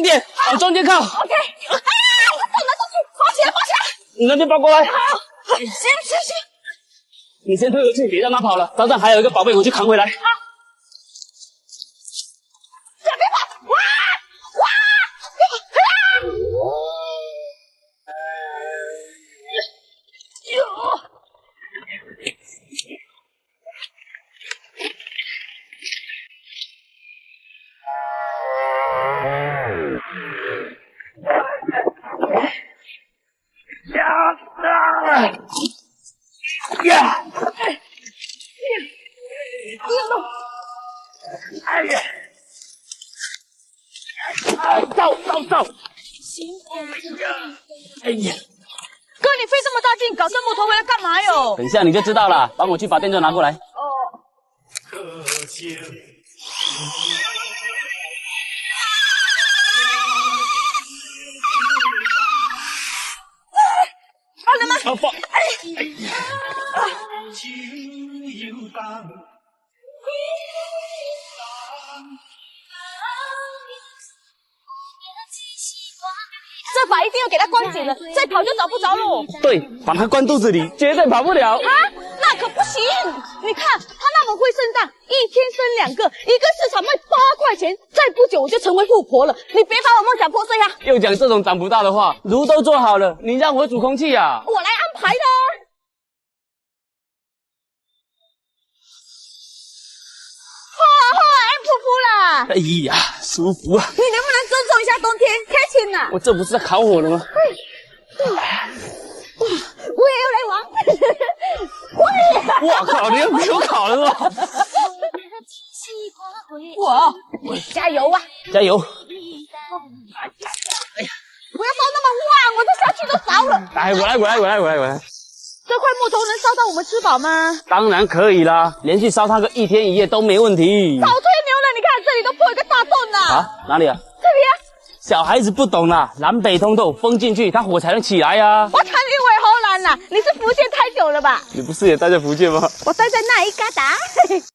点，往中间靠。OK。哎，拿上去，包起来，包起来。你那边包过来。好，行。你先推回去，别让他跑了。早上还有一个宝贝，我去扛回来。好。别跑！哇！哎呀！走！哎呀！哥，你费这么大劲搞这木头回来干嘛哟？等一下你就知道了，帮我去把电钻拿过来。哦。放了吗？好放。这把一定要给它关紧了，再跑就找不着喽。对，把它关肚子里，绝对跑不了。啊，那可不行！你看它那么会生蛋，一天生2个，一个市场卖8块钱，再不久我就成为富婆了。你别把我梦想破碎呀！又讲这种长不大的话，炉都做好了，你让我煮空气啊？我来安排的。舒服啦！哎呀，舒服啊！你能不能尊重一下冬天？开心呐！我这不是在烤火了吗？我也要来玩！我靠，你又给我烤了是吧？我加油啊！加油！哎呀，不要烧那么旺，我这下去都烧了。哎，我来。这块木头能烧到我们吃饱吗？当然可以啦，连续烧它个1天1夜都没问题。早吹牛了，你看这里都破一个大洞了。啊？哪里啊？这里啊。小孩子不懂啦，南北通透，风进去，它火才能起来呀。我看你尾喉兰呐，你是福建太久了吧？你不是也待在福建吗？我待在那一疙瘩。